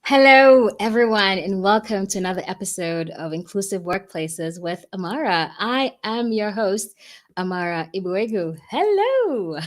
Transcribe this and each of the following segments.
Hello, everyone, and welcome to another episode of Inclusive Workplaces with Amara. I am your host, Amara Igboegwu. Hello.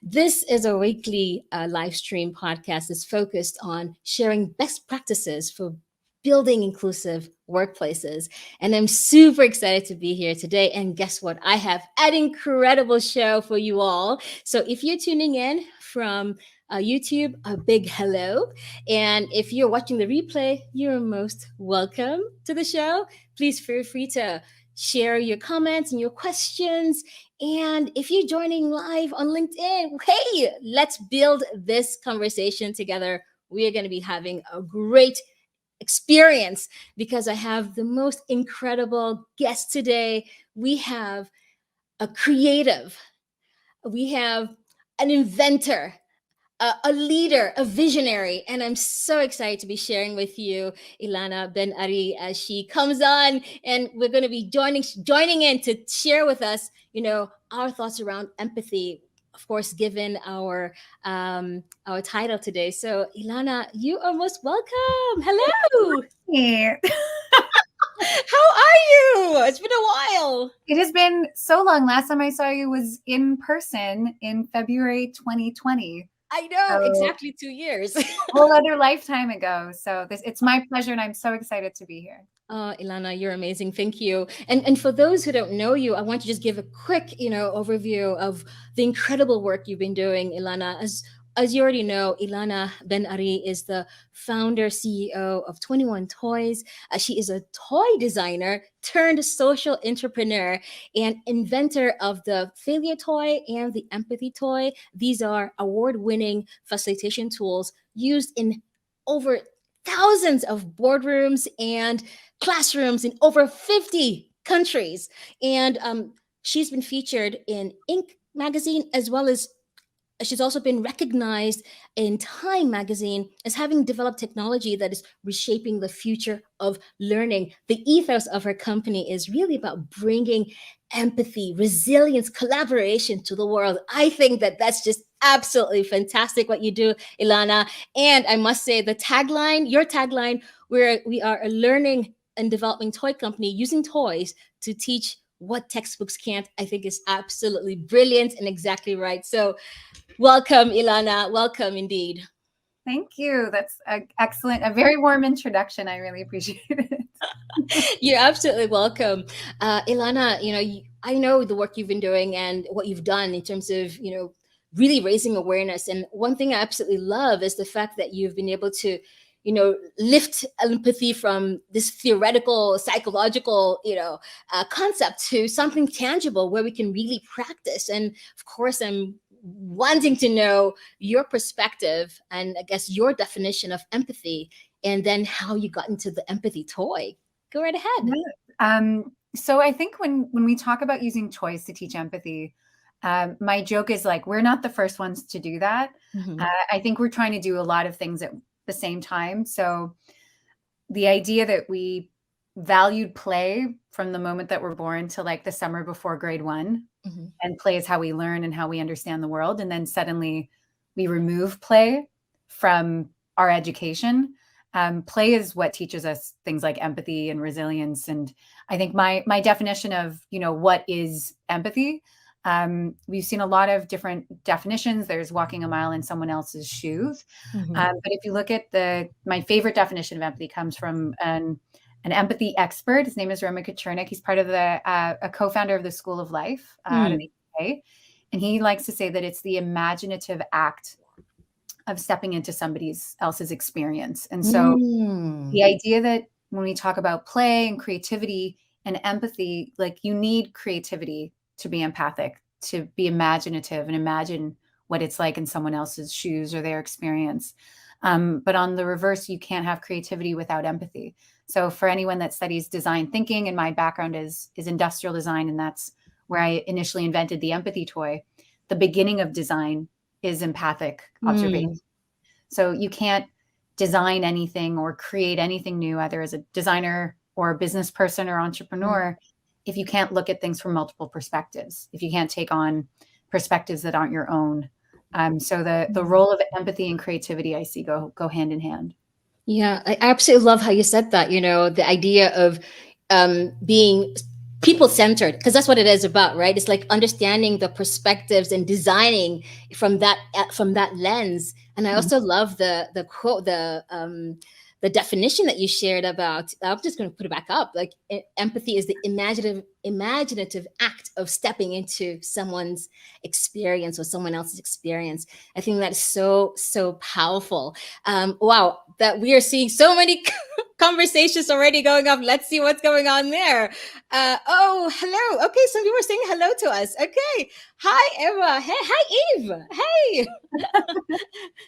This is a weekly live stream podcast that's focused on sharing best practices for building inclusive workplaces. And I'm super excited to be here today. And guess what? I have an incredible show for you all. So if you're tuning in from YouTube, a big hello. And if you're watching the replay, you're most welcome to the show. Please feel free to share your comments and your questions. And if you're joining live on LinkedIn, hey, let's build this conversation together. We are going to be having a great experience because I have the most incredible guest today. We have a creative, we have an inventor, a leader, a visionary. And I'm so excited to be sharing with you Ilana Ben Ari as she comes on, and we're going to be joining in to share with us, our thoughts around empathy. Of course, given our title today. So, Ilana, you are most welcome. Hello. Hey. How are you? It's been a while. It has been so long. Last time I saw you was in person in February 2020. I know, So, exactly 2 years. a whole other lifetime ago. So it's my pleasure, and I'm so excited to be here. Ilana, you're amazing. Thank you. And for those who don't know you, I want to just give a quick, overview of the incredible work you've been doing, Ilana. As you already know, Ilana Ben Ari is the founder CEO of 21 Toys. She is a toy designer turned social entrepreneur and inventor of the failure toy and the empathy toy. These are award-winning facilitation tools used in over thousands of boardrooms and classrooms in over 50 countries. And she's been featured in Inc. magazine, as well as she's also been recognized in Time magazine as having developed technology that is reshaping the future of learning. The ethos of her company is really about bringing empathy, resilience, collaboration to the world. I think that that's just absolutely fantastic what you do, Ilana. And I must say, your tagline, we are a learning and developing toy company using toys to teach what textbooks can't, I think is absolutely brilliant and exactly right. So welcome, Ilana. Welcome indeed. Thank you. That's excellent. A very warm introduction. I really appreciate it. You're absolutely welcome. Ilana, I know the work you've been doing and what you've done in terms of, really raising awareness. And one thing I absolutely love is the fact that you've been able to, lift empathy from this theoretical, psychological, concept to something tangible where we can really practice. And of course, I'm wanting to know your perspective and I guess your definition of empathy, and then how you got into the empathy toy. Go right ahead. So I think when we talk about using toys to teach empathy, my joke is like, we're not the first ones to do that. Mm-hmm. I think we're trying to do a lot of things at the same time. So the idea that we valued play from the moment that we're born to like the summer before grade 1, Mm-hmm. and play is how we learn and how we understand the world. And then suddenly we remove play from our education. Play is what teaches us things like empathy and resilience. And I think my definition of, what is empathy, we've seen a lot of different definitions. There's walking a mile in someone else's shoes. Mm-hmm. But if you look at my favorite definition of empathy comes from an empathy expert. His name is Roman Kochernik. He's part of a co-founder of the School of Life out of the UK. And he likes to say that it's the imaginative act of stepping into somebody else's experience. And so the idea that when we talk about play and creativity and empathy, like you need creativity to be empathic, to be imaginative and imagine what it's like in someone else's shoes or their experience. But on the reverse, you can't have creativity without empathy. So for anyone that studies design thinking, and my background is industrial design, and that's where I initially invented the empathy toy, the beginning of design is empathic observation. So you can't design anything or create anything new, either as a designer or a business person or entrepreneur, if you can't look at things from multiple perspectives, if you can't take on perspectives that aren't your own. So the role of empathy and creativity I see go hand in hand. Yeah, I absolutely love how you said that. The idea of being people centered, because that's what it is about, right? It's like understanding the perspectives and designing from that lens. And I Mhm. also love the quote, the definition that you shared about. I'm just going to put it back up. Like empathy is the imaginative act of stepping into someone's experience or someone else's experience. I think that is so powerful. Wow, that we are seeing so many conversations already going up. Let's see what's going on there. Oh, hello. Okay, some people are saying hello to us. Okay. Hi, Emma. Hey, hi, Eve. Hey.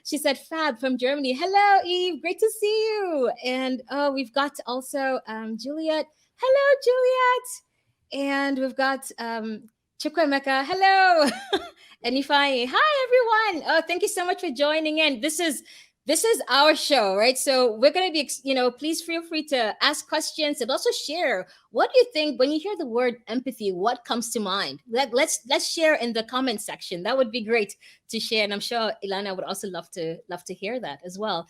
She said Fab from Germany. Hello, Eve. Great to see you. And oh, we've got also Juliet. Hello, Juliet. And we've got Chukwemeka. Hello. And Ifeanyi. Hi, everyone. Oh, thank you so much for joining in. This is our show, right? So we're going to be, please feel free to ask questions and also share. What do you think when you hear the word empathy? What comes to mind? Let's share in the comment section. That would be great to share, and I'm sure Ilana would also love to hear that as well.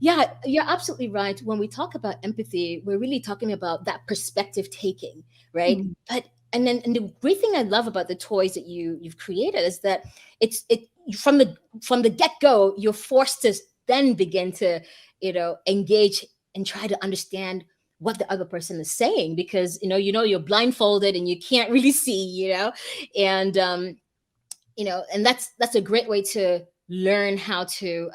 Yeah, you're absolutely right. When we talk about empathy, we're really talking about that perspective taking, right? Mhm. And the great thing I love about the toys that you've created is that it from the get-go, you're forced to then begin to, engage and try to understand what the other person is saying, because you're blindfolded and you can't really see, and and that's a great way to learn how to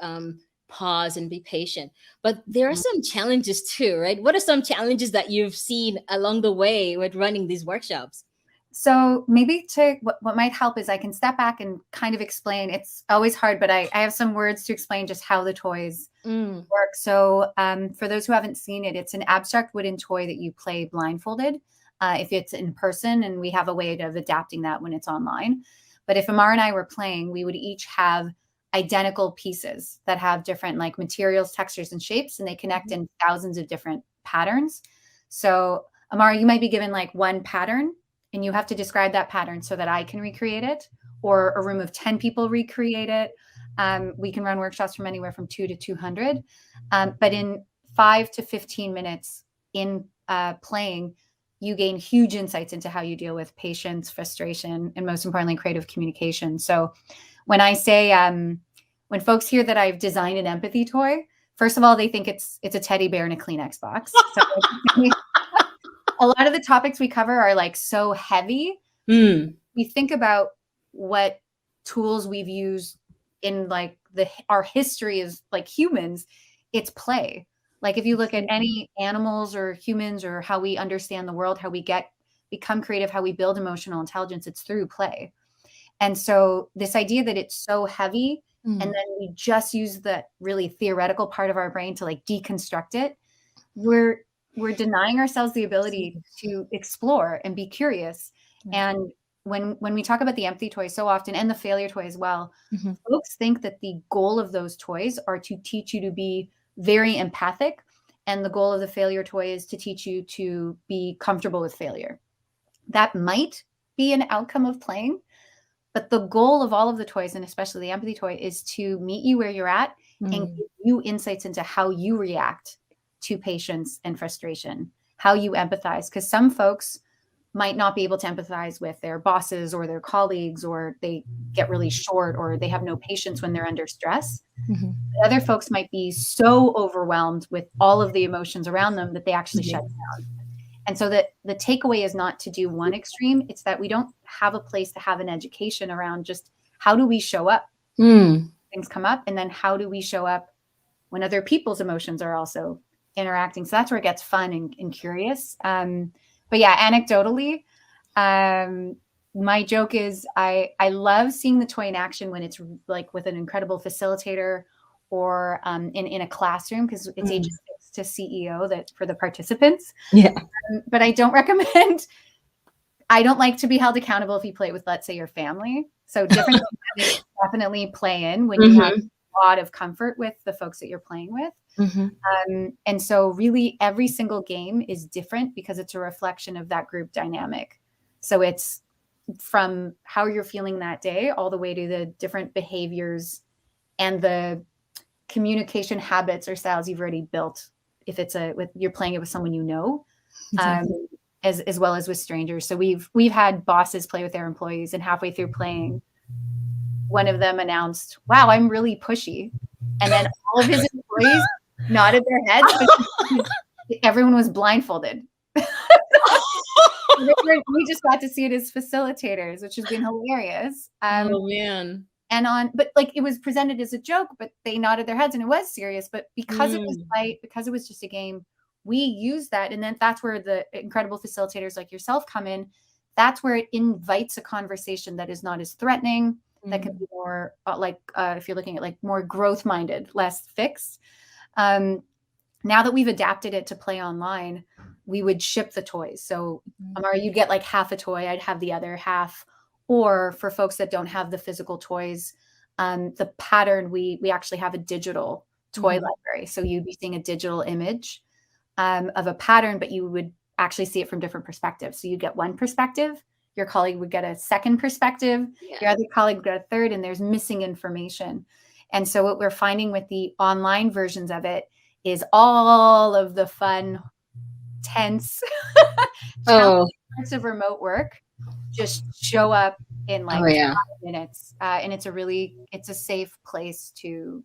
pause and be patient. But there are some challenges too, right? What are some challenges that you've seen along the way with running these workshops? So maybe what might help is I can step back and kind of explain. It's always hard, but I have some words to explain just how the toys Mm. work. So for those who haven't seen it, it's an abstract wooden toy that you play blindfolded if it's in person, and we have a way of adapting that when it's online. But if Amar and I were playing, we would each have identical pieces that have different like materials, textures, and shapes, and they connect in thousands of different patterns. So Amar, you might be given like one pattern, and you have to describe that pattern so that I can recreate it, or a room of 10 people recreate it. We can run workshops from anywhere from 2 to 200. But in 5 to 15 minutes in playing, you gain huge insights into how you deal with patience, frustration, and most importantly, creative communication. So when I say, when folks hear that I've designed an empathy toy, first of all, they think it's a teddy bear in a Kleenex box. So a lot of the topics we cover are like so heavy. Mm. We think about what tools we've used in like our history as like humans. It's play. Like if you look at any animals or humans, or how we understand the world, how we become creative, how we build emotional intelligence, it's through play. And so this idea that it's so heavy, and Mm. then we just use the really theoretical part of our brain to like deconstruct it, we're denying ourselves the ability to explore and be curious. Right. And when we talk about the empathy toy so often, and the failure toy as well, Mhm. folks think that the goal of those toys are to teach you to be very empathic, and the goal of the failure toy is to teach you to be comfortable with failure. That might be an outcome of playing, but the goal of all of the toys, and especially the empathy toy, is to meet you where you're at and Mm. give you insights into how you react to patience and frustration, how you empathize. Because some folks might not be able to empathize with their bosses or their colleagues, or they get really short, or they have no patience when they're under stress. Mhm. Other folks might be so overwhelmed with all of the emotions around them that they actually Yeah. shut down. And so that the takeaway is not to do one extreme. It's that we don't have a place to have an education around just how do we show up Mm. when things come up, and then how do we show up when other people's emotions are also interacting. So that's where it gets fun and curious. But yeah, anecdotally, my joke is I love seeing the toy in action when it's like with an incredible facilitator, or in a classroom, because it's Mm. ages 6 to CEO that for the participants. Yeah. But I don't recommend. I don't like to be held accountable if you play with, let's say, your family. So different dynamics definitely play in when you have Mhm. a lot of comfort with the folks that you're playing with. Mhm. And so really every single game is different because it's a reflection of that group dynamic. So it's from how you're feeling that day all the way to the different behaviors and the communication habits or styles you've already built if you're playing it with someone you know, as well as with strangers. So we've had bosses play with their employees, and halfway through playing, one of them announced, "Wow, I'm really pushy," and then all of his employees nodded their heads, but everyone was blindfolded. We just got to see it as facilitators, which has been hilarious. Oh man. But like it was presented as a joke, but they nodded their heads and it was serious. But because it was light, because it was just a game, we use that. And then that's where the incredible facilitators like yourself come in. That's where it invites a conversation that is not as threatening, that can be more if you're looking at like more growth minded, less fixed. Now that we've adapted it to play online, we would ship the toys. So Amara, you'd get like half a toy, I'd have the other half. Or for folks that don't have the physical toys, the pattern, we actually have a digital toy library. So you'd be seeing a digital image of a pattern, but you would actually see it from different perspectives. So you'd get one perspective, your colleague would get a second perspective, your other colleague would get a third, and there's missing information. And so what we're finding with the online versions of it is all of the fun, tense parts of remote work just show up in like 5 minutes. And it's a safe place to